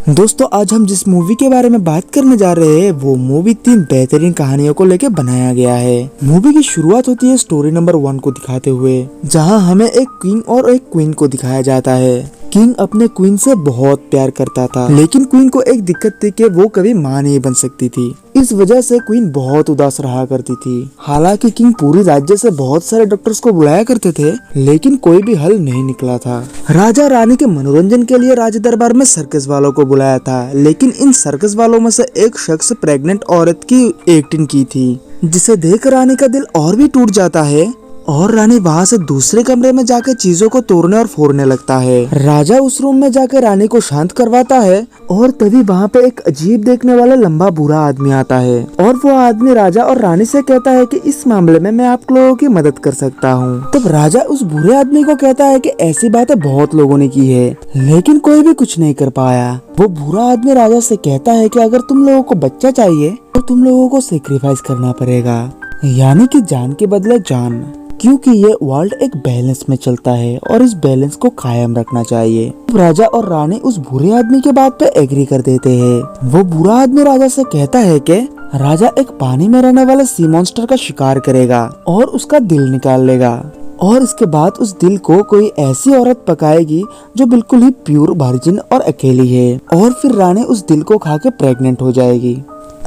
दोस्तों आज हम जिस मूवी के बारे में बात करने जा रहे हैं वो मूवी 3 बेहतरीन कहानियों को लेकर बनाया गया है। मूवी की शुरुआत होती है स्टोरी नंबर 1 को दिखाते हुए, जहां हमें एक किंग और एक क्वीन को दिखाया जाता है। किंग अपने क्वीन से बहुत प्यार करता था, लेकिन क्वीन को एक दिक्कत थी कि वो कभी माँ नहीं बन सकती थी। इस वजह से क्वीन बहुत उदास रहा करती थी। हालांकि किंग पूरी राज्य से बहुत सारे डॉक्टर्स को बुलाया करते थे, लेकिन कोई भी हल नहीं निकला था। राजा रानी के मनोरंजन के लिए राज दरबार में सर्कस वालों को बुलाया था, लेकिन इन सर्कस वालों में से एक शख्स प्रेग्नेंट औरत की एक्टिंग की थी, जिसे देख रानी का दिल और भी टूट जाता है और रानी वहाँ से दूसरे कमरे में जाकर चीजों को तोड़ने और फोड़ने लगता है। राजा उस रूम में जाकर रानी को शांत करवाता है और तभी वहाँ पे एक अजीब देखने वाला लंबा बुरा आदमी आता है और वो आदमी राजा और रानी से कहता है कि इस मामले में मैं आप लोगों की मदद कर सकता हूँ। तब राजा उस बुरे आदमी को कहता है कि ऐसी बातें बहुत लोगों ने की है, लेकिन कोई भी कुछ नहीं कर पाया। वो बुरा आदमी राजा से कहता है कि अगर तुम लोगों को बच्चा चाहिए तो तुम लोगों को सेक्रीफाइस करना पड़ेगा, यानी कि जान के बदले जान, क्योंकि ये वर्ल्ड एक बैलेंस में चलता है और इस बैलेंस को कायम रखना चाहिए। राजा और रानी उस बुरे आदमी के बात पे एग्री कर देते हैं। वो बुरा आदमी राजा से कहता है कि राजा एक पानी में रहने वाले सी मॉन्स्टर का शिकार करेगा और उसका दिल निकाल लेगा, और इसके बाद उस दिल को कोई ऐसी औरत पकाएगी जो बिल्कुल ही प्योर वर्जिन और अकेली है, और फिर रानी उस दिल को खा के प्रेग्नेंट हो जाएगी।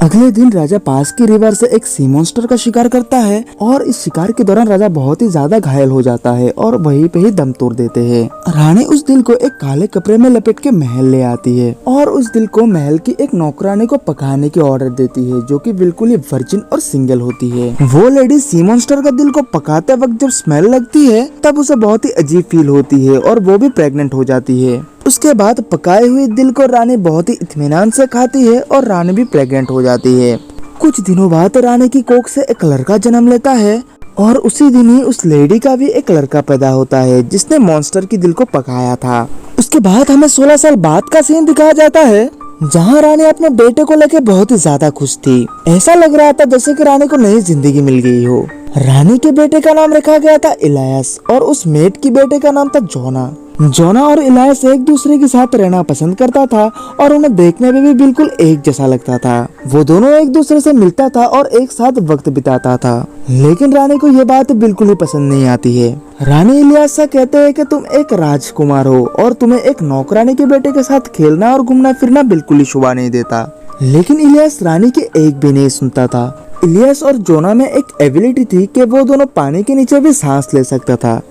अगले दिन राजा पास की रिवर से एक सी मॉन्स्टर का शिकार करता है और इस शिकार के दौरान राजा बहुत ही ज्यादा घायल हो जाता है और वहीं पे ही दम तोड़ देते हैं। रानी उस दिल को एक काले कपड़े में लपेट के महल ले आती है और उस दिल को महल की एक नौकरानी को पकाने की ऑर्डर देती है, जो कि बिल्कुल ही वर्जिन और सिंगल होती है। वो लेडी सी मॉन्स्टर का दिल को पकाते वक्त जब स्मेल लगती है तब उसे बहुत ही अजीब फील होती है और वो भी प्रेग्नेंट हो जाती है। उसके बाद पकाए हुए दिल को रानी बहुत ही इत्मीनान से खाती है और रानी भी प्रेग्नेंट हो जाती है। कुछ दिनों बाद रानी की कोख से एक लड़का जन्म लेता है और उसी दिन ही उस लेडी का भी एक लड़का पैदा होता है जिसने मॉन्स्टर की दिल को पकाया था। उसके बाद हमें 16 साल बाद का सीन दिखाया जाता है, जहाँ रानी अपने बेटे को लेकर बहुत ही ज्यादा खुश थी। ऐसा लग रहा था जैसे कि रानी को नई जिंदगी मिल गई हो। रानी के बेटे का नाम रखा गया था इलियास और उस मेट की बेटे का नाम था जोना। जोना और इलियास एक दूसरे के साथ रहना पसंद करता था और उन्हें देखने में भी बिल्कुल एक जैसा लगता था। वो दोनों एक दूसरे से मिलता था और एक साथ वक्त बिताता था, लेकिन रानी को ये बात बिल्कुल ही पसंद नहीं आती है। रानी इलियास से कहते हैं कि तुम एक राजकुमार हो और तुम्हें एक नौकरानी के बेटे के साथ खेलना और घूमना फिरना बिल्कुल ही शोभा नहीं देता, लेकिन इलियास रानी की एक भी नहीं सुनता था। इलियास और जोना में एक एबिलिटी थी कि वो दोनों पानी के नीचे भी सांस ले सकता था,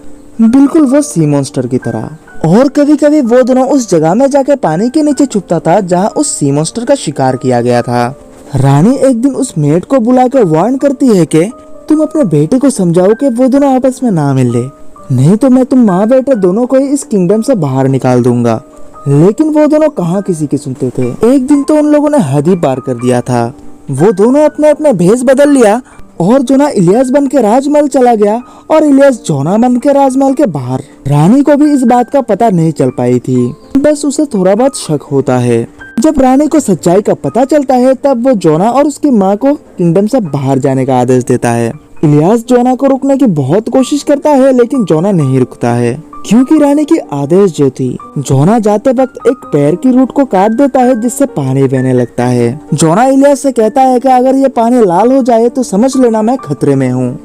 बिल्कुल वो सी मॉन्स्टर की तरह। और कभी कभी वो दोनों उस जगह में जाकर पानी के नीचे छुपता था जहाँ उस सी मॉन्स्टर का शिकार किया गया था। रानी एक दिन उस मेट को बुलाकर वार्न करती है कि तुम अपने बेटे को समझाओ कि वो दोनों आपस में ना मिले, नहीं तो मैं तुम माँ बेटे दोनों को ही इस किंगडम से बाहर निकाल दूंगा। लेकिन वो दोनों कहाँ किसी की सुनते थे। एक दिन तो उन लोगों ने हद ही पार कर दिया था। वो दोनों अपने अपने भेष बदल लिया और जोना इलियास बन के राजमहल चला गया और इलियास जोना बन के राजमहल के बाहर। रानी को भी इस बात का पता नहीं चल पाई थी, बस उसे थोड़ा बहुत शक होता है। जब रानी को सच्चाई का पता चलता है तब वो जोना और उसकी माँ को किंगडम से बाहर जाने का आदेश देता है। इलियास जोना को रोकने की बहुत कोशिश करता है, लेकिन जोना नहीं रुकता है क्योंकि रानी की आदेश जो थी। जोना जाते वक्त एक पैर की रूट को काट देता है जिससे पानी बहने लगता है। जोना इलियास से कहता है कि अगर ये पानी लाल हो जाए तो समझ लेना मैं खतरे में हूँ।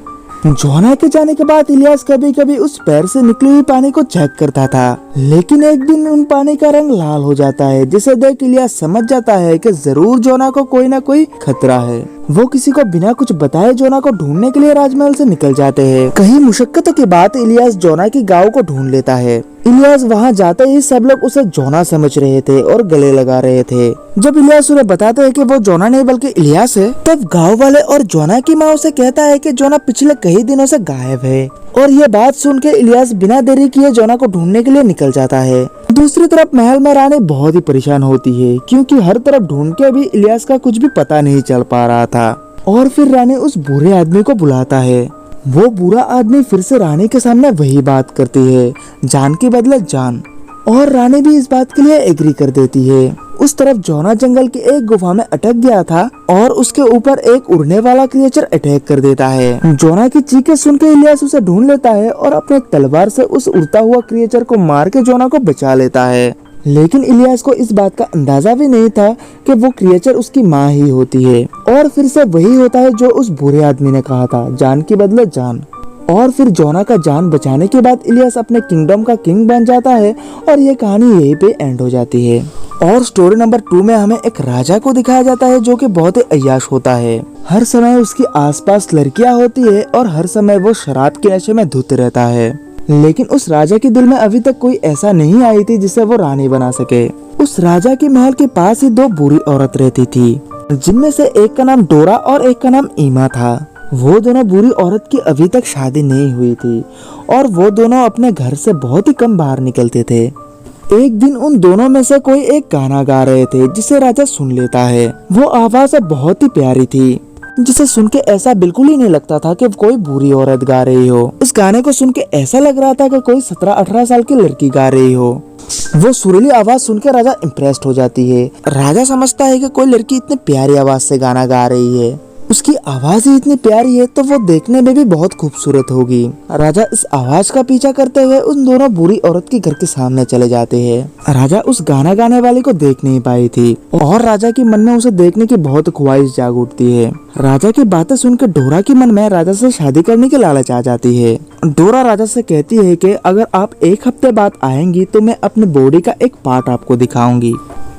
जोना के जाने के बाद इलियास कभी कभी उस पैर से निकली हुई पानी को चेक करता था, लेकिन एक दिन उन पानी का रंग लाल हो जाता है, जिसे देख इलियास समझ जाता है कि जरूर जोना को कोई न कोई खतरा है। वो किसी को बिना कुछ बताए जोना को ढूंढने के लिए राजमहल से निकल जाते हैं। कई मुशक्कतों के बाद इलियास जोना की गांव को ढूंढ लेता है। इलियास वहां जाते ही सब लोग उसे जोना समझ रहे थे और गले लगा रहे थे। जब इलियास उन्हें बताते हैं कि वो जोना नहीं बल्कि इलियास है, तब गांव वाले और जोना की माँ उसे कहता है कि जोना पिछले कई दिनों से गायब है। और ये बात सुन के इलियास बिना देरी किए जोना को ढूंढने के लिए निकल जाता है। दूसरी तरफ महल में रानी बहुत ही परेशान होती है क्योंकि हर तरफ ढूंढ के भी इलियास का कुछ भी पता नहीं चल पा रहा था। और फिर रानी उस बुरे आदमी को बुलाता है। वो बुरा आदमी फिर से रानी के सामने वही बात करती है, जान के बदले जान, और रानी भी इस बात के लिए एग्री कर देती है। उस तरफ जोना जंगल की एक गुफा में अटक गया था और उसके ऊपर एक उड़ने वाला क्रिएचर अटैक कर देता है। जोना की चीखें सुन के इलियास उसे ढूंढ लेता है और अपने तलवार से उस उड़ता हुआ क्रिएचर को मार के जोना को बचा लेता है। लेकिन इलियास को इस बात का अंदाजा भी नहीं था कि वो क्रिएचर उसकी माँ ही होती है। और फिर से वही होता है जो उस बुरे आदमी ने कहा था, जान की बदले जान। और फिर जोना का जान बचाने के बाद इलियास अपने किंगडम का किंग बन जाता है और ये कहानी यहीं पे एंड हो जाती है। और स्टोरी नंबर 2 में हमें एक राजा को दिखाया जाता है जो कि बहुत ही अय्याश होता है। हर समय उसके आसपास लड़कियां होती है और हर समय वो शराब के नशे में धुत रहता है। लेकिन उस राजा के दिल में अभी तक कोई ऐसा नहीं आई थी जिसे वो रानी बना सके। उस राजा के महल के पास ही 2 बुरी औरत रहती थी, जिनमें से एक का नाम डोरा और एक का नाम ईमा था। वो दोनों बुरी औरत की अभी तक शादी नहीं हुई थी और वो दोनों अपने घर से बहुत ही कम बाहर निकलते थे। एक दिन उन दोनों में से कोई एक गाना गा रहे थे जिसे राजा सुन लेता है। वो आवाज बहुत ही प्यारी थी, जिसे सुन के ऐसा बिल्कुल ही नहीं लगता था कि कोई बुरी औरत गा रही हो। इस गाने को सुन के ऐसा लग रहा था कि कोई 17-18 साल की लड़की गा रही हो। वो सुरीली आवाज सुन के राजा इम्प्रेस्ड हो जाती है। राजा समझता है कि कोई लड़की इतनी प्यारी आवाज से गाना गा रही है, उसकी आवाज ही इतनी प्यारी है तो वो देखने में भी बहुत खूबसूरत होगी। राजा इस आवाज का पीछा करते हुए उन दोनों बुरी औरत के घर के सामने चले जाते हैं। राजा उस गाना गाने वाली को देख नहीं पाई थी और राजा के मन में उसे देखने की बहुत ख्वाहिश जाग उठती है। राजा की बातें सुनकर डोरा के मन में राजा से शादी करने की लालच आ जाती है। डोरा राजा से कहती है कि अगर आप 1 हफ्ते बाद आएंगी तो मैं अपने बॉडी का एक पार्ट आपको दिखाऊंगी।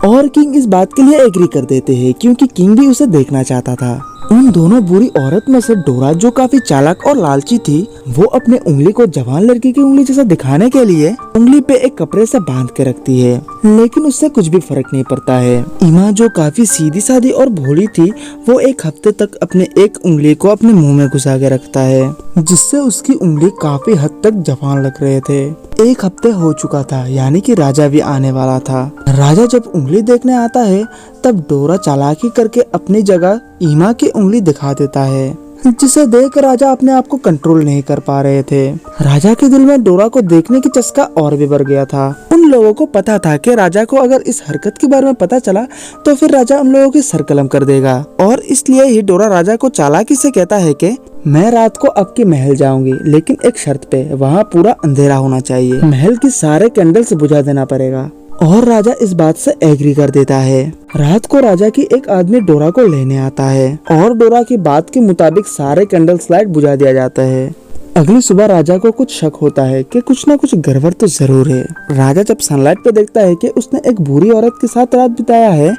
और किंग इस बात के लिए एग्री कर देते हैं क्योंकि किंग भी उसे देखना चाहता था। उन दोनों बुरी औरत में से डोरा, जो काफी चालाक और लालची थी, वो अपने उंगली को जवान लड़की की उंगली जैसा दिखाने के लिए उंगली पे एक कपड़े से बांध के रखती है, लेकिन उससे कुछ भी फर्क नहीं पड़ता है। ईमा, जो काफी सीधी सादी और भोली थी, वो 1 हफ्ते तक अपने एक उंगली को अपने मुंह में घुसा के रखता है, जिससे उसकी उंगली काफी हद तक जवान लग रहे थे। 1 हफ्ते हो चुका था, यानी कि राजा भी आने वाला था। राजा जब उंगली देखने आता है तब डोरा चालाकी करके अपनी जगह ईमा की उंगली दिखा देता है, जिसे देख राजा अपने आप को कंट्रोल नहीं कर पा रहे थे। राजा के दिल में डोरा को देखने की चस्का और भी बढ़ गया था। उन लोगों को पता था कि राजा को अगर इस हरकत के बारे में पता चला तो फिर राजा उन लोगों की सरकलम कर देगा, और इसलिए ही डोरा राजा को चालाकी से कहता है कि मैं रात को आपके महल जाऊंगी, लेकिन एक शर्त पे, वहाँ पूरा अंधेरा होना चाहिए, महल की सारे कैंडल्स बुझा देना पड़ेगा। और राजा इस बात से एग्री कर देता है। रात को राजा की एक आदमी डोरा को लेने आता है और डोरा की बात के मुताबिक सारे कैंडल्स लाइट बुझा दिया जाता है। अगली सुबह राजा को कुछ शक होता है कि कुछ न कुछ गड़बड़ तो जरूर है। राजा जब सनलाइट पे देखता है कि उसने एक बुरी औरत के साथ रात बिताया है,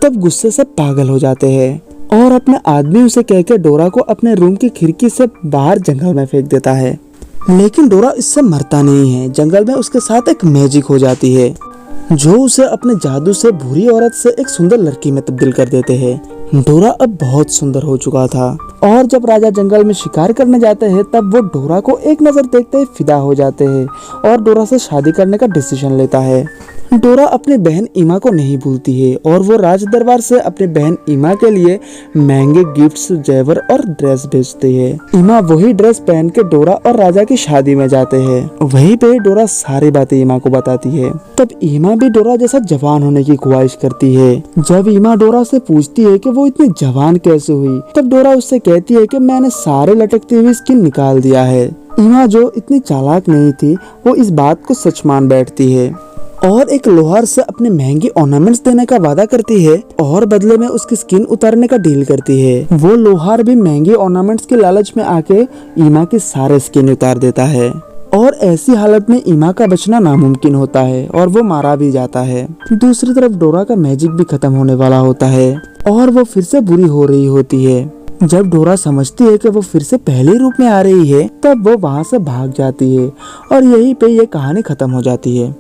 तब गुस्से से पागल हो जाते हैं और अपने आदमी उसे कह के डोरा को अपने रूम की खिड़की से बाहर जंगल में फेंक देता है। लेकिन डोरा इससे मरता नहीं है। जंगल में उसके साथ एक मैजिक हो जाती है जो उसे अपने जादू से बुरी औरत से एक सुंदर लड़की में तब्दील कर देते हैं। डोरा अब बहुत सुंदर हो चुका था और जब राजा जंगल में शिकार करने जाते हैं तब वो डोरा को एक नजर देखते ही फिदा हो जाते हैं और डोरा से शादी करने का डिसीजन लेता है। डोरा अपनी बहन ईमा को नहीं भूलती है और वो राज दरबार से अपनी बहन ईमा के लिए महंगे गिफ्ट्स, जेवर और ड्रेस भेजती है। ईमा वही ड्रेस पहन के डोरा और राजा की शादी में जाते हैं। वहीं पे डोरा सारी बातें ईमा को बताती है। तब ईमा भी डोरा जैसा जवान होने की ख्वाहिश करती है। जब ईमा डोरा से पूछती है कि वो इतनी जवान कैसे हुई, तब डोरा उससे कहती है कि मैंने सारे लटकती हुई स्किन निकाल दिया है। ईमा, जो इतनी चालाक नहीं थी, वो इस बात को सच मान बैठती है और एक लोहार से अपने महंगे ऑर्नामेंट्स देने का वादा करती है और बदले में उसकी स्किन उतारने का डील करती है। वो लोहार भी महंगे ऑर्नामेंट्स के लालच में आके ईमा की सारे स्किन उतार देता है और ऐसी हालत में ईमा का बचना नामुमकिन होता है और वो मारा भी जाता है। दूसरी तरफ डोरा का मैजिक भी खत्म होने वाला होता है और वो फिर से बुरी हो रही होती है। जब डोरा समझती है कि वो फिर से पहले रूप में आ रही है, तब वो वहाँ से भाग जाती है और यहीं पे ये कहानी खत्म हो जाती है।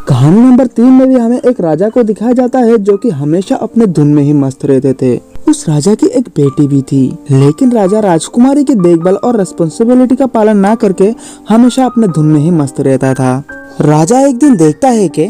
कहानी नंबर 3 में भी हमें एक राजा को दिखाया जाता है जो कि हमेशा अपने धुन में ही मस्त रहते थे। उस राजा की एक बेटी भी थी, लेकिन राजा राजकुमारी की देखभाल और रिस्पॉन्सिबिलिटी का पालन ना करके हमेशा अपने धुन में ही मस्त रहता था। राजा एक दिन देखता है कि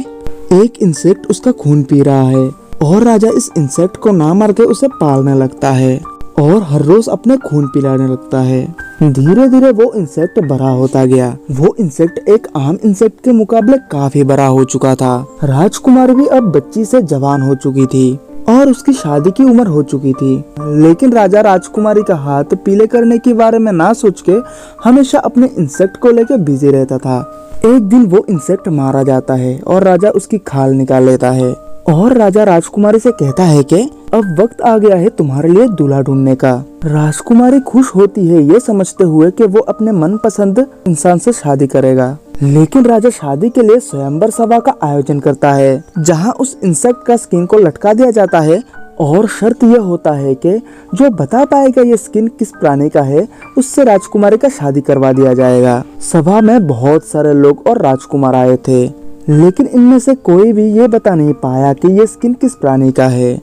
एक इंसेक्ट उसका खून पी रहा है और राजा इस इंसेक्ट को ना मार के उसे पालने लगता है और हर रोज अपने खून पिलाने लगता है। धीरे धीरे वो इंसेक्ट बड़ा होता गया। वो इंसेक्ट एक आम इंसेक्ट के मुकाबले काफी बड़ा हो चुका था। राजकुमारी भी अब बच्ची से जवान हो चुकी थी और उसकी शादी की उम्र हो चुकी थी, लेकिन राजा राजकुमारी का हाथ पीले करने के बारे में ना सोच के हमेशा अपने इंसेक्ट को लेकर बिजी रहता था। एक दिन वो इंसेक्ट मारा जाता है और राजा उसकी खाल निकाल लेता है और राजा राजकुमारी से कहता है कि अब वक्त आ गया है तुम्हारे लिए दूल्हा ढूंढने का। राजकुमारी खुश होती है ये समझते हुए कि वो अपने मनपसंद इंसान से शादी करेगा, लेकिन राजा शादी के लिए स्वयंवर सभा का आयोजन करता है जहां उस इंसेक्ट का स्किन को लटका दिया जाता है और शर्त यह होता है कि जो बता पाएगा ये स्किन किस प्राणी का है उससे राजकुमारी का शादी करवा दिया जाएगा। सभा में बहुत सारे लोग और राजकुमार आए थे, लेकिन इनमें से कोई भी ये बता नहीं पाया कि ये स्किन किस प्राणी का है।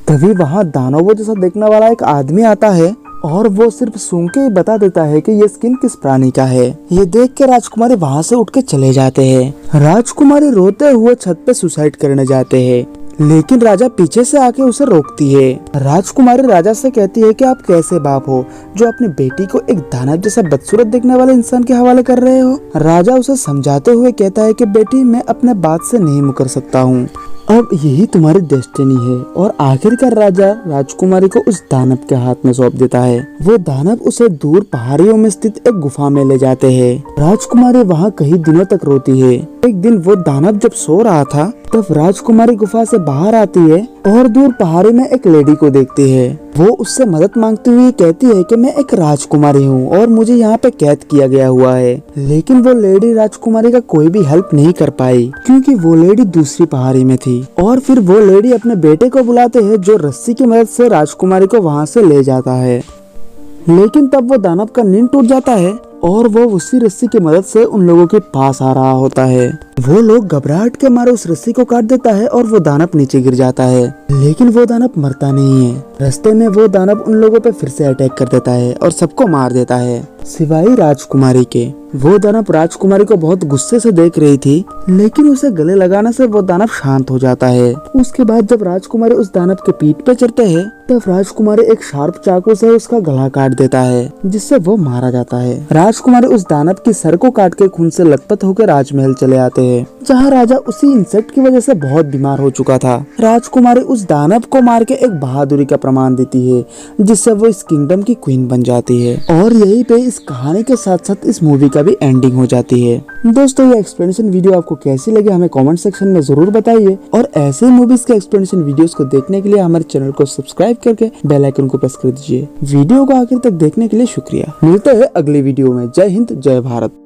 तभी वहाँ दानवों जैसा देखने वाला एक आदमी आता है और वो सिर्फ सूंघ के ही बता देता है कि ये स्किन किस प्राणी का है। ये देख के राजकुमारी वहाँ से उठ के चले जाते हैं। राजकुमारी रोते हुए छत पे सुसाइड करने जाते हैं, लेकिन राजा पीछे से आके उसे रोकती है। राजकुमारी राजा से कहती है कि आप कैसे बाप हो जो अपनी बेटी को एक दानव जैसा बदसूरत देखने वाले इंसान के हवाले कर रहे हो। राजा उसे समझाते हुए कहता है कि बेटी मैं अपने बात से नहीं मुकर सकता हूँ, अब यही तुम्हारी डेस्टिनी है। और आखिरकार राजा राजकुमारी को उस दानव के हाथ में सौंप देता है। वो दानव उसे दूर पहाड़ियों में स्थित एक गुफा में ले जाते हैं। राजकुमारी वहाँ कई दिनों तक रोती है। एक दिन वो दानव जब सो रहा था तब राजकुमारी गुफा से बाहर आती है और दूर पहाड़ी में एक लेडी को देखती है। वो उससे मदद मांगती हुई कहती है कि मैं एक राजकुमारी हूँ और मुझे यहाँ पे कैद किया गया हुआ है, लेकिन वो लेडी राजकुमारी का कोई भी हेल्प नहीं कर पाई क्योंकि वो लेडी दूसरी पहाड़ी में थी। और फिर वो लेडी अपने बेटे को बुलाते हैं जो रस्सी की मदद से राजकुमारी को वहाँ से ले जाता है, लेकिन तब वो दानव का नींद टूट जाता है और वो उसी रस्सी की मदद से उन लोगों के पास आ रहा होता है। वो लोग घबराहट के मारे उस रस्सी को काट देता है और वो दानव नीचे गिर जाता है, लेकिन वो दानव मरता नहीं है। रास्ते में वो दानव उन लोगों पे फिर से अटैक कर देता है और सबको मार देता है सिवाय राजकुमारी के। वो दानव राजकुमारी को बहुत गुस्से से देख रही थी, लेकिन उसे गले लगाने से वो दानव शांत हो जाता है। उसके बाद जब राजकुमारी उस दानव के पीठ पे चढ़ते हैं तब राजकुमारी एक शार्प चाकू से उसका गला काट देता है, जिससे वो मारा जाता है। राजकुमारी उस दानव की सर को काट के खून से लथपथ होकर राजमहल चले आते हैं, जहाँ राजा उसी इंसेक्ट की वजह से बहुत बीमार हो चुका था। राजकुमारी उस दानव को मार के एक बहादुरी का प्रमाण देती है, जिससे वो इस किंगडम की क्वीन बन जाती है। और यही पे इस कहानी के साथ साथ इस मूवी का भी एंडिंग हो जाती है। दोस्तों ये एक्सप्लेनेशन वीडियो आपको कैसी लगी हमें कमेंट सेक्शन में जरूर बताइए, और ऐसे मूवीज के एक्सप्लेनेशन वीडियोस को देखने के लिए हमारे चैनल को सब्सक्राइब करके बेल आइकन को प्रेस कर दीजिए। वीडियो को आखिर तक देखने के लिए शुक्रिया। मिलते हैं अगली वीडियो में। जय हिंद, जय भारत।